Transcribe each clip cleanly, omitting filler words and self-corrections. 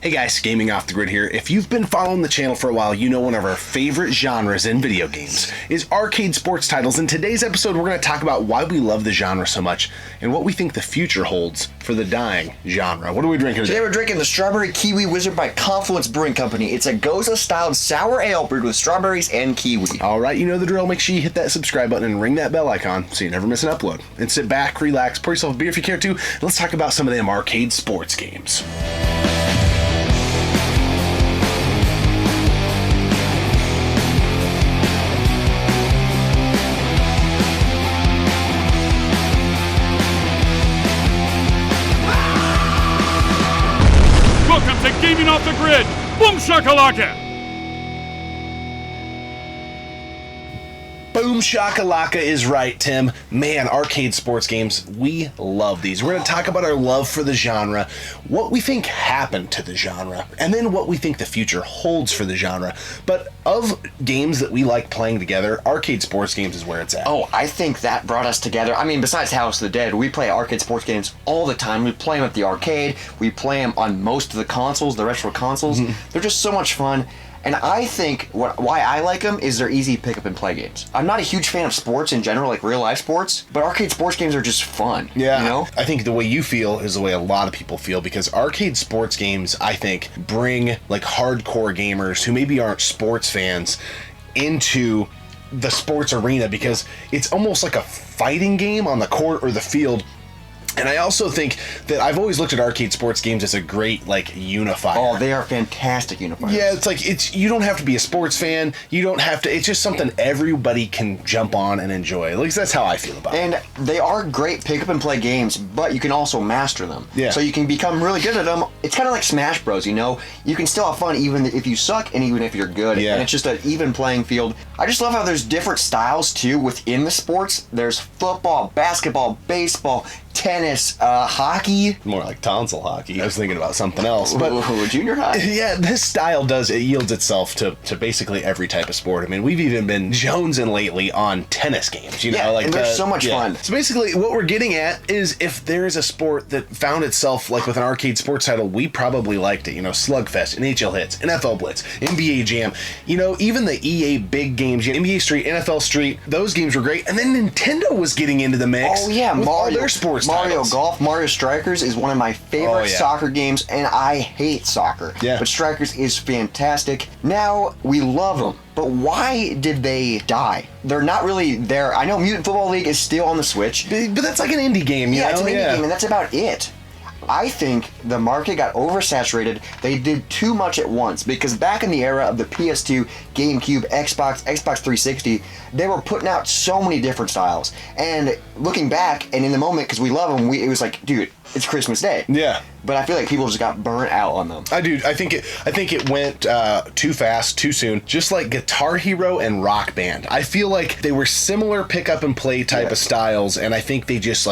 Hey guys, Gaming Off the Grid here. If you've been following the channel for a while, you know one of our favorite genres in video games is arcade sports titles. In today's episode, we're going to talk about why we love the genre so much and what we think the future holds for the dying genre. What are we drinking today? Today we're drinking the Strawberry Kiwi Wizard by Confluence Brewing Company. It's a Goza-styled sour ale brewed with strawberries and kiwi. All right, you know the drill. Make sure you hit that subscribe button and ring that bell icon so you never miss an upload. And sit back, relax, pour yourself a beer if you care to, and let's talk about some of them arcade sports games. Welcome to Gaming Off the Grid! Boom shakalaka! Boom shakalaka is right, Tim. Man, arcade sports games, we love these. We're going to talk about our love for the genre, what we think happened to the genre, and then what we think the future holds for the genre. But of games that we like playing together, arcade sports games is where it's at. Oh, I think that brought us together. I mean, besides House of the Dead, we play arcade sports games all the time. We play them at the arcade. We play them on most of the consoles, the retro consoles. They're just so much fun. And I think why I like them is they're easy to pick up and play games. I'm not a huge fan of sports in general, like real life sports, but arcade sports games are just fun. Yeah, you know? I think the way you feel is the way a lot of people feel, because arcade sports games, I think, bring like hardcore gamers who maybe aren't sports fans into the sports arena, because it's almost like a fighting game on the court or the field. And I also think that I've always looked at arcade sports games as a great, like, unifier. Oh, they are fantastic unifiers. Yeah, it's like, you don't have to be a sports fan. You don't have to, it's just something everybody can jump on and enjoy. At least that's how I feel about it. And they are great pick up and play games, but you can also master them. Yeah. So you can become really good at them. It's kind of like Smash Bros, you know? You can still have fun even if you suck and even if you're good. Yeah. And it's just an even playing field. I just love how there's different styles, too, within the sports. There's football, basketball, baseball, tennis, hockey. More like tonsil hockey. I was thinking about something else. But Ooh, junior high. yeah, this style it yields itself to basically every type of sport. I mean, we've even been jonesing lately on tennis games. You know, Yeah, like and they're so much fun. So basically, what we're getting at is if there is a sport that found itself like with an arcade sports title, we probably liked it. You know, Slugfest, NHL Hits, NFL Blitz, NBA Jam. You know, even the EA big games, NBA Street, NFL Street. Those games were great. And then Nintendo was getting into the mix. Oh, yeah, with all Mario. their sports Mario titles. Golf, Mario Strikers is one of my favorite soccer games, and I hate soccer. Yeah. But Strikers is fantastic. Now, we love them, but why did they die? They're not really there. I know Mutant Football League is still on the Switch. But that's like an indie game, you know? It's an indie game, and that's about it. I think the market got oversaturated. They did too much at once, because back in the era of the PS2, GameCube, Xbox 360, they were putting out so many different styles. And looking back, and in the moment, because we love them, it was like, dude, it's Christmas Day. Yeah. But I feel like people just got burnt out on them. I do. I think it went too fast, too soon. Just like Guitar Hero and Rock Band. I feel like they were similar pick up and play type of styles, and I think they just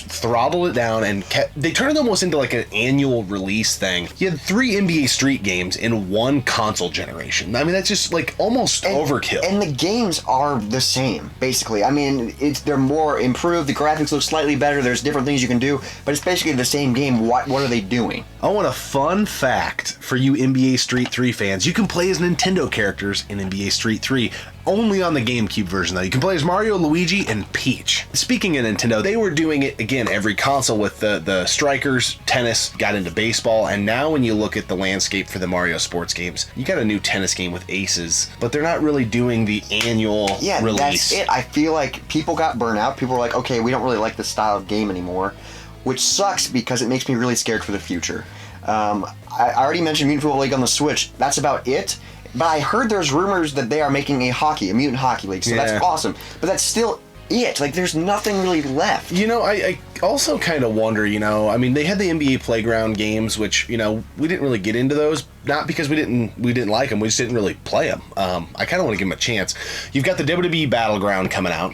throttled it down and they turned them almost into like an annual release thing. You had 3 NBA Street games in one console generation. I mean, that's just like almost overkill. And the games are the same, basically. I mean, they're more improved. The graphics look slightly better. There's different things you can do, but it's basically the same game. What are they doing? I want a fun fact for you NBA Street 3 fans. You can play as Nintendo characters in NBA Street 3. Only on the GameCube version, though. You can play as Mario, Luigi, and Peach. Speaking of Nintendo, they were doing it, again, every console with the Strikers, tennis, got into baseball, and now when you look at the landscape for the Mario sports games, you got a new tennis game with aces, but they're not really doing the annual release. That's it. I feel like people got burnt out. People were like, okay, we don't really like this style of game anymore, which sucks because it makes me really scared for the future. I already mentioned Mutant Football League on the Switch. That's about it. But I heard there's rumors that they are making a Mutant Hockey League, so that's awesome. But that's still it. Like, there's nothing really left. You know, I also kind of wonder, you know, I mean, they had the NBA Playground games, which, you know, we didn't really get into those, not because we didn't like them, we just didn't really play them. I kind of want to give them a chance. You've got the WWE Battleground coming out,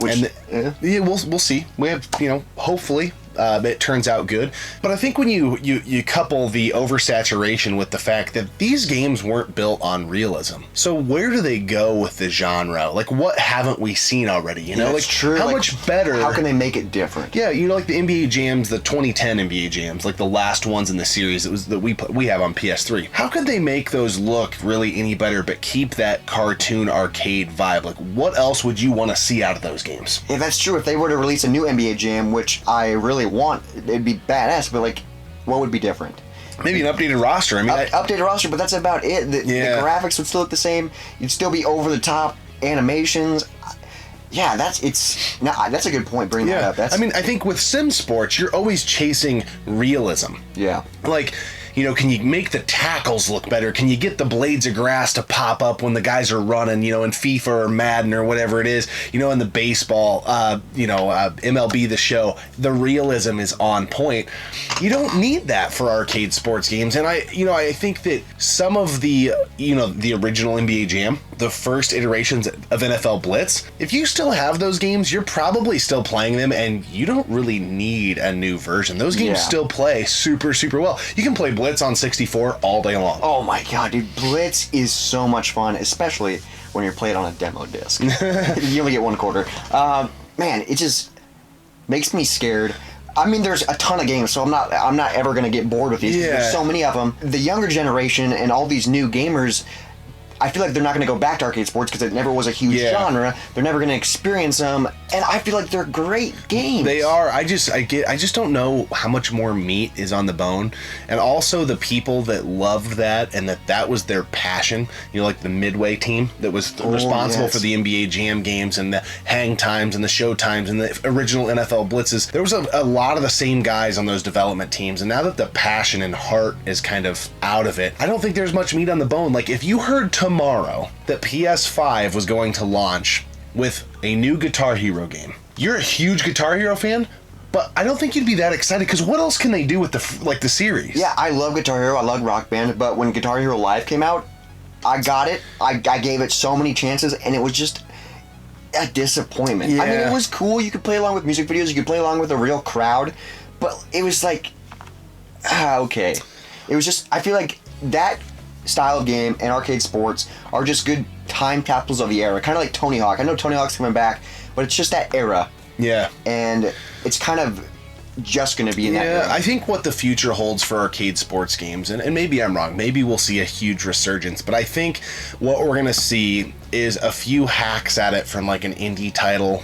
we'll see. We have, you know, hopefully it turns out good. But I think when you couple the oversaturation with the fact that these games weren't built on realism, so where do they go with the genre? Like, what haven't we seen already? You know, That's like true. how Like, much better? How can they make it different? Yeah, you know, like the NBA Jams, the 2010 NBA Jams, like the last ones in the series that we have on PS3. How could they make those look really any better, but keep that cartoon arcade vibe? Like, what else would you want to see out of those games? If that's true, if they were to release a new NBA Jam, which I really want, it'd be badass. But like, what would be different? Maybe an updated roster. I mean, Updated roster, but that's about it. The graphics would still look the same. You'd still be over the top animations. Yeah, that's a good point. Bring that up. I think with sim sports, you're always chasing realism. Yeah. Like, you know, can you make the tackles look better? Can you get the blades of grass to pop up when the guys are running, you know, in FIFA or Madden or whatever it is, you know, in the baseball, MLB The Show, the realism is on point. You don't need that for arcade sports games. And I think that some of the original NBA Jam, the first iterations of NFL Blitz, if you still have those games, you're probably still playing them, and you don't really need a new version. Those games still play super, super well. You can play Blitz on 64 all day long. Oh my god, dude, Blitz is so much fun, especially when you're playing on a demo disc. You only get 1/4. Man, it just makes me scared. I mean, there's a ton of games, so I'm not ever gonna get bored with these. Yeah. There's so many of them. The younger generation and all these new gamers, I feel like they're not going to go back to arcade sports because it never was a huge genre. They're never going to experience them, and I feel like they're great games. They are. I just don't know how much more meat is on the bone, and also the people that loved that and that was their passion. You know, like the Midway team that was responsible for the NBA Jam games and the hang times and the show times and the original NFL blitzes. There was a lot of the same guys on those development teams, and now that the passion and heart is kind of out of it, I don't think there's much meat on the bone. Like, if you heard tomorrow that PS5 was going to launch with a new Guitar Hero game, you're a huge Guitar Hero fan, but I don't think you'd be that excited, because what else can they do with the series? Yeah, I love Guitar Hero, I love Rock Band, but when Guitar Hero Live came out, I got it, I gave it so many chances, and it was just a disappointment. Yeah. I mean, it was cool, you could play along with music videos, you could play along with a real crowd, but it was like, okay. It was just, I feel like that style of game and arcade sports are just good time capsules of the era, kind of like Tony Hawk. I know Tony Hawk's coming back, but it's just that era. Yeah. And it's kind of just going to be in that era. I think what the future holds for arcade sports games, and maybe I'm wrong, maybe we'll see a huge resurgence, but I think what we're going to see is a few hacks at it from like an indie title,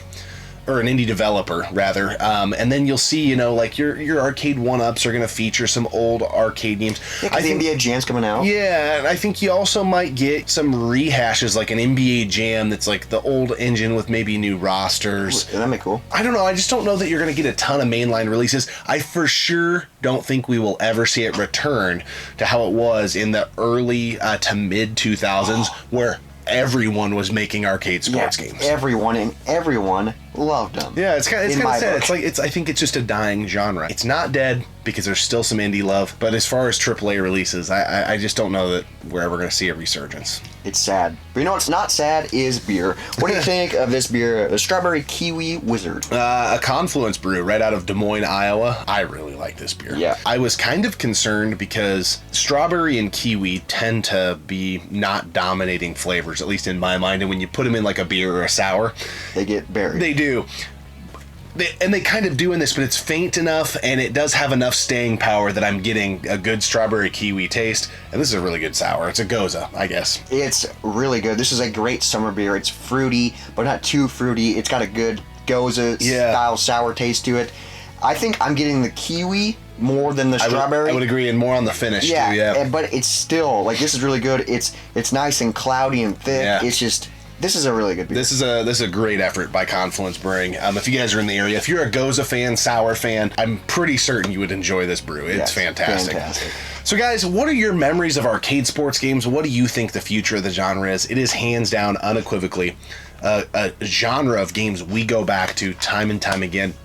or an indie developer rather, and then you'll see, you know, like your arcade one-ups are going to feature some old arcade games. Yeah, because the NBA Jam's coming out. Yeah, and I think you also might get some rehashes, like an NBA Jam that's like the old engine with maybe new rosters. That'd be cool. I don't know, I just don't know that you're going to get a ton of mainline releases. I for sure don't think we will ever see it return to how it was in the early to mid 2000s, where everyone was making arcade sports games. Everyone loved them. Yeah, it's kind of sad. Book. I think it's just a dying genre. It's not dead because there's still some indie love, but as far as AAA releases, I just don't know that we're ever going to see a resurgence. It's sad. But you know what's not sad is beer. What do you think of this beer, the Strawberry Kiwi Wizard? A Confluence brew right out of Des Moines, Iowa. I really like this beer. Yeah. I was kind of concerned because strawberry and kiwi tend to be not dominating flavors, at least in my mind, and when you put them in like a beer or a sour, They get buried. They do. They kind of do in this, but it's faint enough, and it does have enough staying power that I'm getting a good strawberry kiwi taste. And this is a really good sour. It's a Goza, I guess. It's really good. This is a great summer beer. It's fruity, but not too fruity. It's got a good Goza style sour taste to it. I think I'm getting the kiwi more than the strawberry. I would agree, and more on the finish too. Yeah, but it's still like, this is really good. It's nice and cloudy and thick. Yeah. It's just, this is a really good beer. This is a great effort by Confluence Brewing. If you guys are in the area, if you're a Goza fan, sour fan, I'm pretty certain you would enjoy this brew. It's fantastic. So guys, what are your memories of arcade sports games? What do you think the future of the genre is? It is hands down, unequivocally, a genre of games we go back to time and time again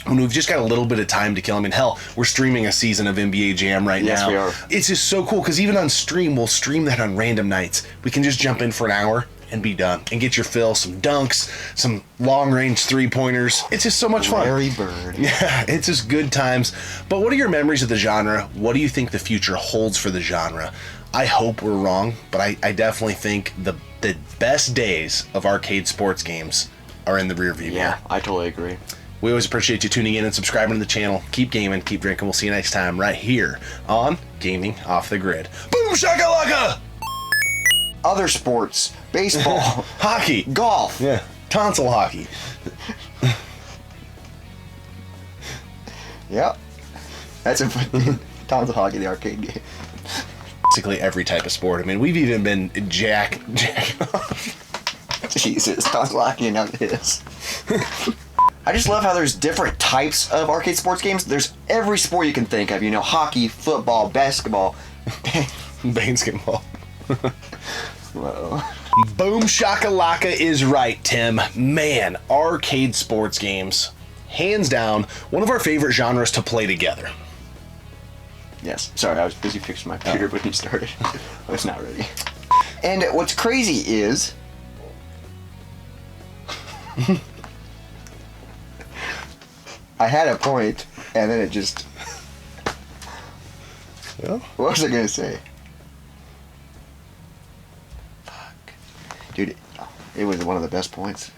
when we've just got a little bit of time to kill. I mean, hell, we're streaming a season of NBA Jam right now. Yes, we are. It's just so cool, because even on stream, we'll stream that on random nights. We can just jump in for an hour and be done and get your fill, some dunks, some long-range three-pointers. It's just so much fun. Larry Bird. Yeah, it's just good times. But what are your memories of the genre? What do you think the future holds for the genre? I hope we're wrong, but I definitely think the best days of arcade sports games are in the rearview mirror. Yeah, I totally agree. We always appreciate you tuning in and subscribing to the channel. Keep gaming, keep drinking. We'll see you next time right here on Gaming Off the Grid. Boom shakalaka! Other sports, baseball, Hockey. golf. Yeah. Tonsil hockey. Yep. That's a tonsil hockey, the arcade game. Basically every type of sport. I mean, we've even been jack Jesus, tonsil hockey and now it is. I just love how there's different types of arcade sports games. There's every sport you can think of. You know, hockey, football, basketball. basketball. Whoa. Boom shakalaka is right, Tim. Man, arcade sports games, hands down, one of our favorite genres to play together. Yes. Sorry, I was busy fixing my computer when you started. I was not ready. And what's crazy is... I had a point, and then it just... Yeah. What was I going to say? Fuck. Dude, it was one of the best points.